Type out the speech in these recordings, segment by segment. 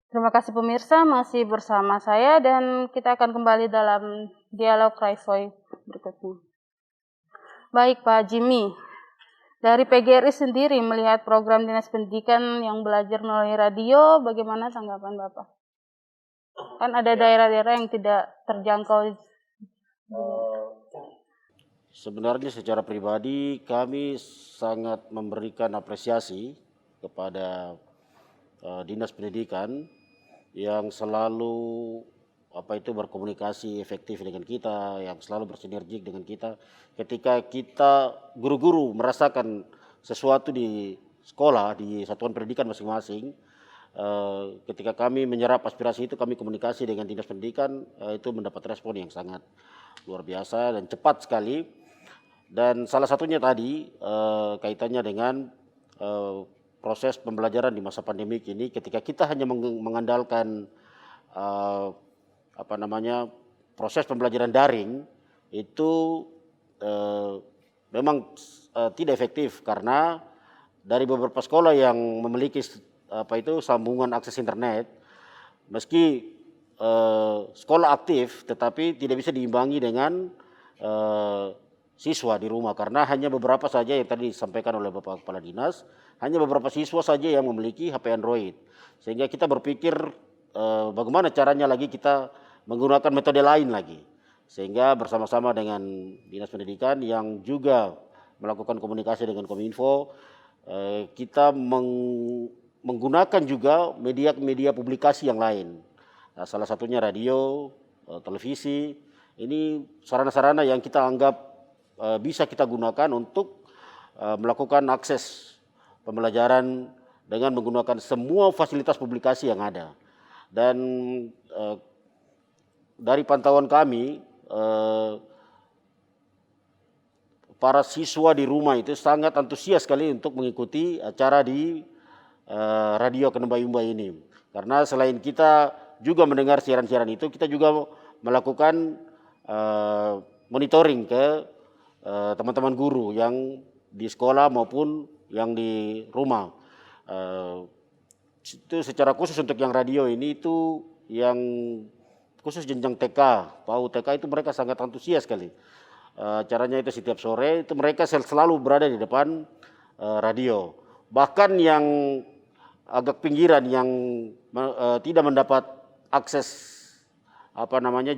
Terima kasih pemirsa, masih bersama saya dan kita akan kembali dalam dialog Raivoy berikutnya. Baik Pak Jimmy, dari PGRI sendiri melihat program Dinas Pendidikan yang belajar melalui radio, bagaimana tanggapan Bapak? Kan ada daerah-daerah yang tidak terjangkau. Sebenarnya secara pribadi kami sangat memberikan apresiasi kepada Dinas Pendidikan yang selalu berkomunikasi efektif dengan kita, yang selalu bersinergi dengan kita. Ketika kita guru-guru merasakan sesuatu di sekolah, di satuan pendidikan masing-masing, ketika kami menyerap aspirasi itu, kami komunikasi dengan Dinas Pendidikan, itu mendapat respon yang sangat luar biasa dan cepat sekali. Dan salah satunya tadi kaitannya dengan proses pembelajaran di masa pandemik ini, ketika kita hanya mengandalkan proses pembelajaran daring itu memang tidak efektif, karena dari beberapa sekolah yang memiliki sambungan akses internet, meski sekolah aktif tetapi tidak bisa diimbangi dengan siswa di rumah, karena hanya beberapa saja yang tadi disampaikan oleh Bapak Kepala Dinas, hanya beberapa siswa saja yang memiliki HP Android, sehingga kita berpikir bagaimana caranya lagi kita menggunakan metode lain lagi, sehingga bersama-sama dengan Dinas Pendidikan yang juga melakukan komunikasi dengan Kominfo, kita menggunakan juga media publikasi yang lain. Nah, salah satunya radio, televisi. Ini sarana-sarana yang kita anggap bisa kita gunakan untuk melakukan akses pembelajaran dengan menggunakan semua fasilitas publikasi yang ada. Dan dari pantauan kami, para siswa di rumah itu sangat antusias sekali untuk mengikuti acara di Radio Kenembayumba ini. Karena selain kita juga mendengar siaran-siaran itu, kita juga melakukan monitoring ke teman-teman guru yang di sekolah maupun yang di rumah. Itu secara khusus untuk yang radio ini, itu yang khusus jenjang TK, PAUD TK itu mereka sangat antusias sekali. Caranya itu setiap sore itu mereka selalu berada di depan radio. Bahkan yang agak pinggiran yang tidak mendapat akses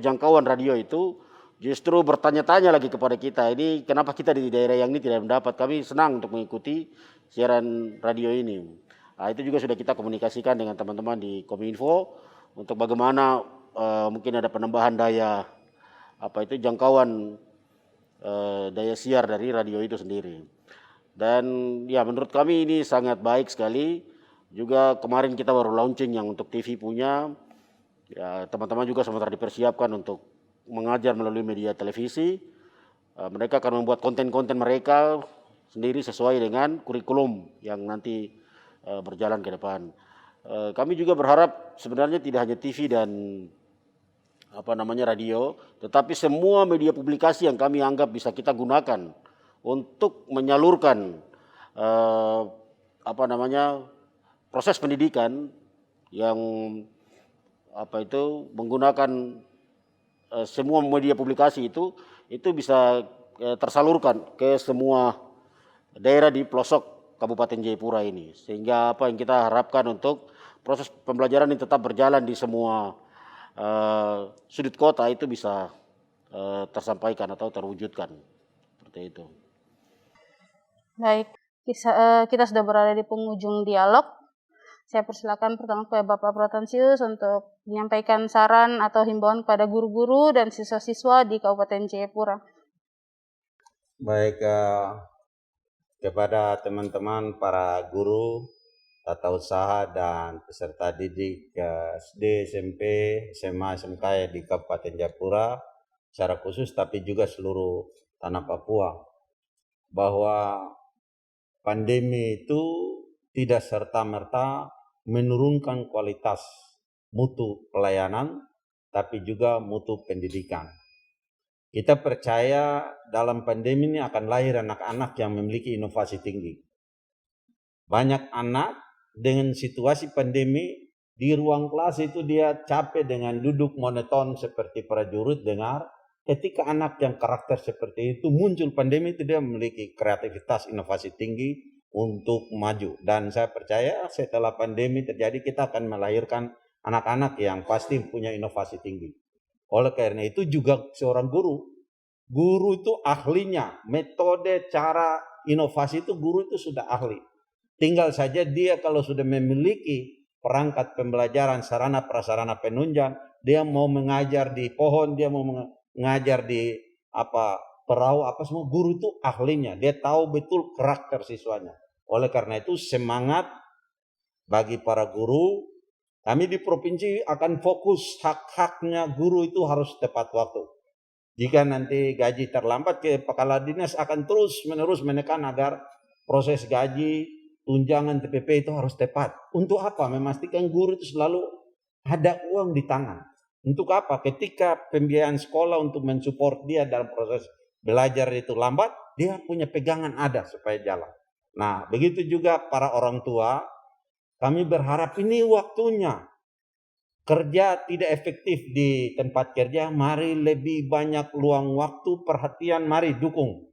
jangkauan radio itu justru bertanya-tanya lagi kepada kita, ini kenapa kita di daerah yang ini tidak mendapat. Kami senang untuk mengikuti siaran radio ini. Nah, itu juga sudah kita komunikasikan dengan teman-teman di Kominfo untuk bagaimana mungkin ada penambahan daya jangkauan daya siar dari radio itu sendiri. Dan ya, menurut kami ini sangat baik sekali. Juga kemarin kita baru launching yang untuk TV punya. Ya, teman-teman juga sementara dipersiapkan untuk mengajar melalui media televisi. Mereka akan membuat konten-konten mereka sendiri sesuai dengan kurikulum yang nanti berjalan ke depan. Kami juga berharap sebenarnya tidak hanya TV dan radio, tetapi semua media publikasi yang kami anggap bisa kita gunakan untuk menyalurkan proses pendidikan yang menggunakan semua media publikasi itu bisa tersalurkan ke semua daerah di pelosok Kabupaten Jayapura ini, sehingga apa yang kita harapkan untuk proses pembelajaran ini tetap berjalan di semua sudut kota itu bisa tersampaikan atau terwujudkan seperti itu. Baik, kita sudah berada di penghujung dialog. Saya persilakan pertama kepada Bapak Protansius untuk menyampaikan saran atau himbauan kepada guru-guru dan siswa-siswa di Kabupaten Jayapura. Baik, kepada teman-teman para guru, tata usaha dan peserta didik SD, SMP, SMA, SMK di Kabupaten Jayapura secara khusus, tapi juga seluruh tanah Papua, bahwa pandemi itu tidak serta-merta menurunkan kualitas mutu pelayanan, tapi juga mutu pendidikan. Kita percaya dalam pandemi ini akan lahir anak-anak yang memiliki inovasi tinggi. Banyak anak dengan situasi pandemi di ruang kelas itu dia capek dengan duduk monoton seperti prajurit dengar. Ketika anak yang karakter seperti itu muncul pandemi itu, dia memiliki kreativitas inovasi tinggi untuk maju. Dan saya percaya setelah pandemi terjadi kita akan melahirkan anak-anak yang pasti punya inovasi tinggi. Oleh karena itu juga seorang guru itu ahlinya, metode, cara, inovasi itu guru itu sudah ahli. Tinggal saja dia kalau sudah memiliki perangkat pembelajaran, sarana prasarana penunjang, dia mau mengajar di pohon, dia mau mengajar di perahu, semua, guru itu ahlinya. Dia tahu betul karakter siswanya. Oleh karena itu semangat bagi para guru. Kami di provinsi akan fokus hak-haknya guru itu harus tepat waktu. Jika nanti gaji terlambat, kepala dinas akan terus-menerus menekan agar proses gaji, tunjangan TPP itu harus tepat. Untuk apa? Memastikan guru itu selalu ada uang di tangan. Untuk apa? Ketika pembiayaan sekolah untuk mensupport dia dalam proses belajar itu lambat, dia punya pegangan ada supaya jalan. Nah, begitu juga para orang tua. Kami berharap ini waktunya. Kerja tidak efektif di tempat kerja, mari lebih banyak luang waktu, perhatian, mari dukung.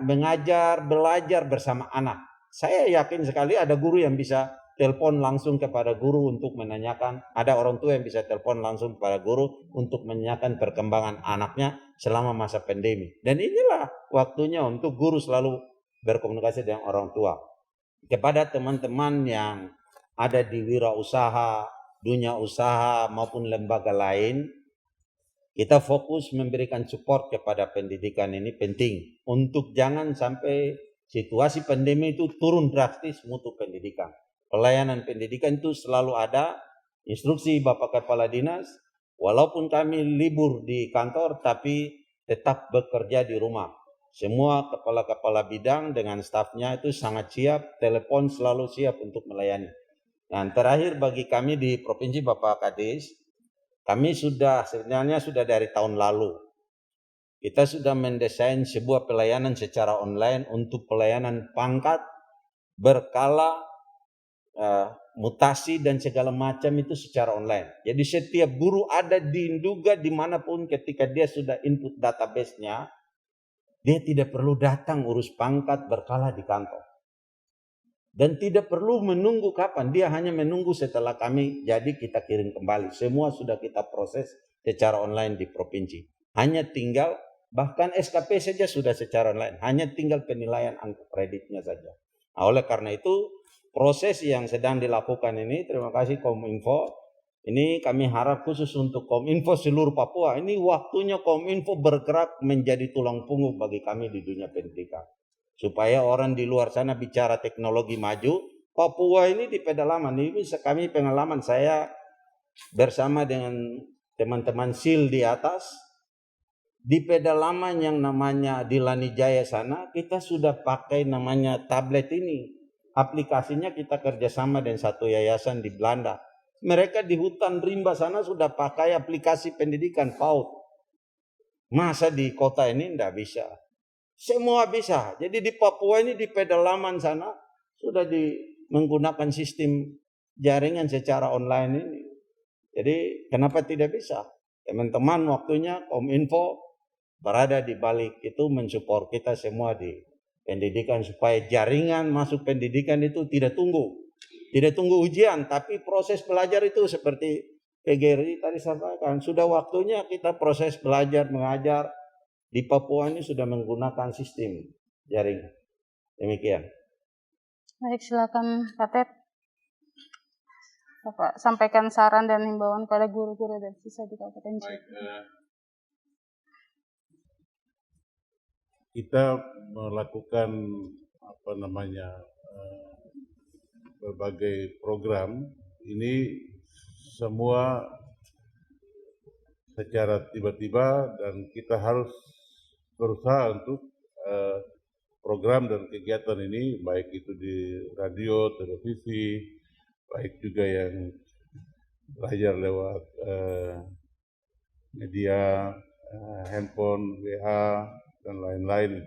Mengajar, belajar bersama anak. Saya yakin sekali ada guru yang bisa telepon langsung kepada guru untuk menanyakan, ada orang tua yang bisa telepon langsung kepada guru untuk menanyakan perkembangan anaknya selama masa pandemi. Dan inilah waktunya untuk guru selalu berkomunikasi dengan orang tua. Kepada teman-teman yang ada di wirausaha, dunia usaha maupun lembaga lain, kita fokus memberikan support kepada pendidikan ini penting. Untuk jangan sampai situasi pandemi itu turun drastis mutu pendidikan. Pelayanan pendidikan itu selalu ada, instruksi Bapak Kepala Dinas, walaupun kami libur di kantor tapi tetap bekerja di rumah. Semua kepala-kepala bidang dengan stafnya itu sangat siap, telepon selalu siap untuk melayani. Dan terakhir bagi kami di Provinsi Bapak Kades, kami sebenarnya sudah dari tahun lalu. Kita sudah mendesain sebuah pelayanan secara online untuk pelayanan pangkat, berkala, mutasi dan segala macam itu secara online. Jadi setiap guru ada di Nduga dimanapun ketika dia sudah input database-nya, dia tidak perlu datang urus pangkat berkala di kantor. Dan tidak perlu menunggu kapan, dia hanya menunggu setelah kami jadi kita kirim kembali. Semua sudah kita proses secara online di provinsi. Hanya tinggal, bahkan SKP saja sudah secara online. Hanya tinggal penilaian angka kreditnya saja. Nah, oleh karena itu, proses yang sedang dilakukan ini, terima kasih Kominfo. Ini kami harap khusus untuk Kominfo seluruh Papua. Ini waktunya Kominfo bergerak menjadi tulang punggung bagi kami di dunia pendidikan. Supaya orang di luar sana bicara teknologi maju, Papua ini di pedalaman. Ini kami pengalaman saya bersama dengan teman-teman SIL di atas. Di pedalaman yang namanya di Lanijaya sana, kita sudah pakai namanya tablet ini. Aplikasinya kita kerjasama dengan satu yayasan di Belanda. Mereka di hutan rimba sana sudah pakai aplikasi pendidikan PAUD. Masa di kota ini tidak bisa? Semua bisa. Jadi di Papua ini di pedalaman sana sudah menggunakan sistem jaringan secara online ini. Jadi kenapa tidak bisa? Teman-teman waktunya Kominfo berada di balik itu mensupport kita semua di pendidikan supaya jaringan masuk pendidikan itu tidak tunggu. Tidak tunggu ujian, tapi proses belajar itu seperti PGRI tadi sampaikan. Sudah waktunya kita proses belajar, mengajar. Di Papua ini sudah menggunakan sistem jaringan. Demikian. Baik, silakan Katet. Bapak sampaikan saran dan himbauan pada guru-guru dan siswa di Kabupaten Cirebon. Kita melakukan berbagai program ini semua secara tiba-tiba dan kita harus berusaha untuk program dan kegiatan ini baik itu di radio, televisi, baik juga yang belajar lewat media, handphone, WA dan lain-lain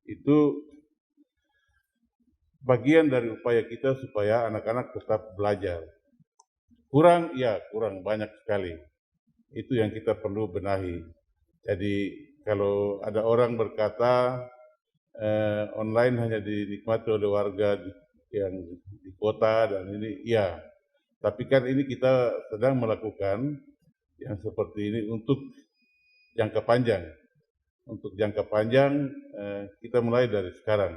itu bagian dari upaya kita supaya anak-anak tetap belajar. kurang banyak sekali. Itu yang kita perlu benahi. Jadi kalau ada orang berkata online hanya dinikmati oleh warga yang di kota dan ini, iya. Tapi kan ini kita sedang melakukan yang seperti ini untuk jangka panjang. Untuk jangka panjang kita mulai dari sekarang.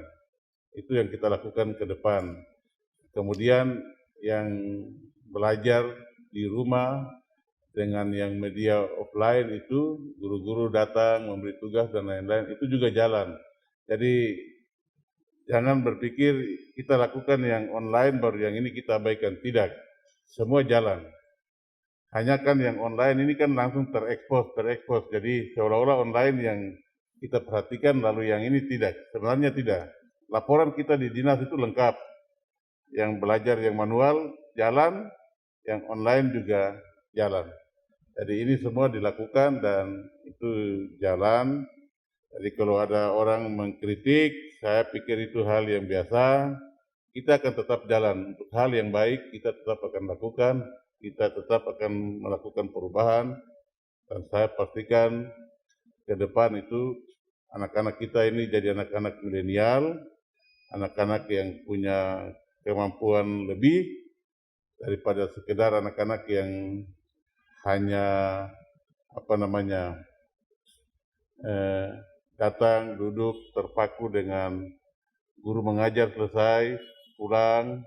Itu yang kita lakukan ke depan. Kemudian yang belajar di rumah dengan yang media offline itu, guru-guru datang memberi tugas dan lain-lain, itu juga jalan. Jadi jangan berpikir kita lakukan yang online baru yang ini kita abaikan. Tidak, semua jalan. Hanya kan yang online ini kan langsung terekspos. Jadi seolah-olah online yang kita perhatikan lalu yang ini tidak. Sebenarnya tidak. Laporan kita di dinas itu lengkap. Yang belajar yang manual jalan, yang online juga jalan. Jadi ini semua dilakukan dan itu jalan. Jadi kalau ada orang mengkritik, saya pikir itu hal yang biasa. Kita akan tetap jalan. Untuk hal yang baik kita tetap akan lakukan. Kita tetap akan melakukan perubahan. Dan saya pastikan ke depan itu anak-anak kita ini jadi anak-anak milenial, anak-anak yang punya kemampuan lebih daripada sekedar anak-anak yang hanya datang, duduk, terpaku dengan guru mengajar selesai, pulang,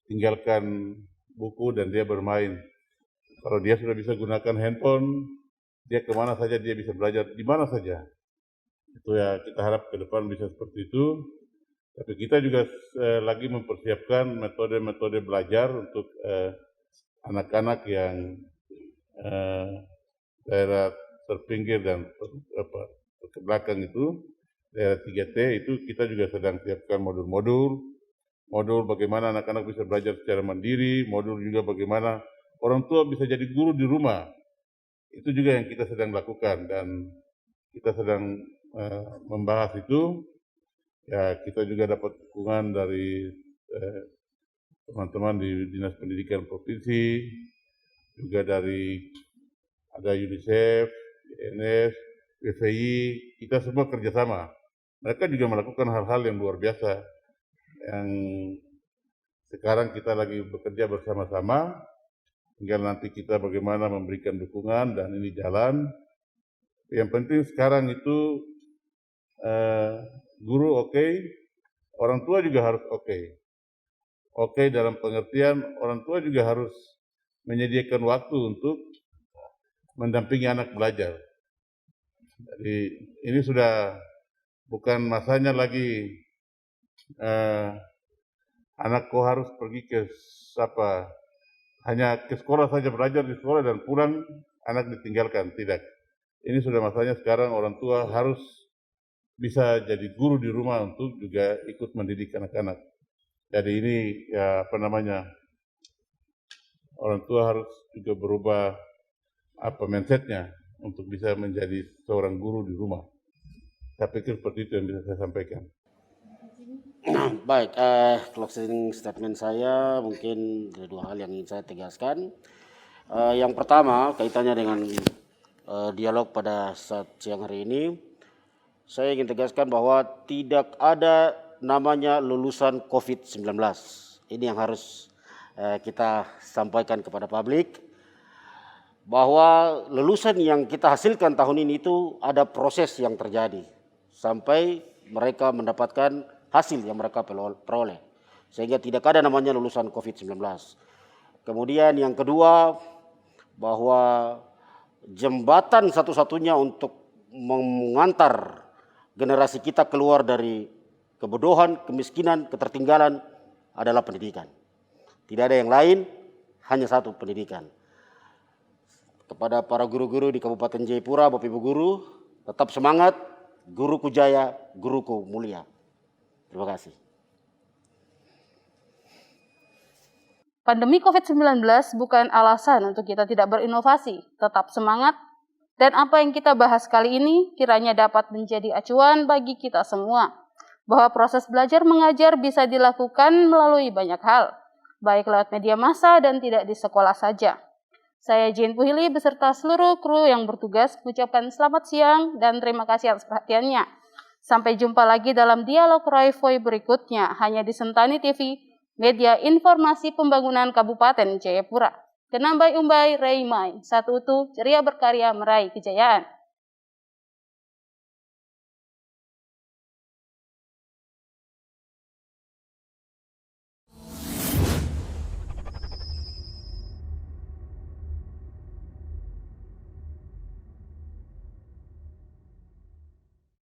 tinggalkan buku dan dia bermain. Kalau dia sudah bisa gunakan handphone, dia kemana saja dia bisa belajar, di mana saja. Itu ya kita harap ke depan bisa seperti itu. Tapi kita juga lagi mempersiapkan metode-metode belajar untuk anak-anak yang daerah terpinggir dan ke belakang itu, daerah 3T itu kita juga sedang siapkan modul bagaimana anak-anak bisa belajar secara mandiri, modul juga bagaimana orang tua bisa jadi guru di rumah. Itu juga yang kita sedang lakukan dan kita sedang membahas itu. Ya, kita juga dapat dukungan dari teman-teman di Dinas Pendidikan Provinsi, juga dari ada UNICEF, INS, PVI, kita semua kerjasama. Mereka juga melakukan hal-hal yang luar biasa, yang sekarang kita lagi bekerja bersama-sama, tinggal nanti kita bagaimana memberikan dukungan dan ini jalan. Yang penting sekarang itu guru oke, orang tua juga harus oke. Oke dalam pengertian orang tua juga harus menyediakan waktu untuk mendampingi anak belajar. Jadi ini sudah bukan masanya lagi anak kau harus pergi ke hanya ke sekolah saja, belajar di sekolah dan pulang anak ditinggalkan. Tidak. Ini sudah masanya sekarang orang tua harus bisa jadi guru di rumah untuk juga ikut mendidik anak-anak. Jadi ini ya orang tua harus juga berubah mindsetnya untuk bisa menjadi seorang guru di rumah. Saya pikir seperti itu yang bisa saya sampaikan. Baik, closing statement saya mungkin ada dua hal yang ingin saya tegaskan. Yang pertama kaitannya dengan dialog pada saat siang hari ini. Saya ingin tegaskan bahwa tidak ada namanya lulusan COVID-19. Ini yang harus kita sampaikan kepada publik. Bahwa lulusan yang kita hasilkan tahun ini itu ada proses yang terjadi. Sampai mereka mendapatkan hasil yang mereka peroleh. Sehingga tidak ada namanya lulusan COVID-19. Kemudian yang kedua, bahwa jembatan satu-satunya untuk mengantar generasi kita keluar dari kebodohan, kemiskinan, ketertinggalan adalah pendidikan. Tidak ada yang lain, hanya satu, pendidikan. Kepada para guru-guru di Kabupaten Jayapura, Bapak Ibu guru, tetap semangat, guruku jaya, guruku mulia. Terima kasih. Pandemi COVID-19 bukan alasan untuk kita tidak berinovasi, tetap semangat. Dan apa yang kita bahas kali ini kiranya dapat menjadi acuan bagi kita semua. Bahwa proses belajar mengajar bisa dilakukan melalui banyak hal. baik lewat media massa dan tidak di sekolah saja. Saya Jane Puhili beserta seluruh kru yang bertugas mengucapkan selamat siang dan terima kasih atas perhatiannya. Sampai jumpa lagi dalam dialog Royvoy berikutnya hanya di Sentani TV, media informasi pembangunan Kabupaten Jayapura. Kenambai umbai Reimai, satu utuh, ceria berkarya meraih kejayaan.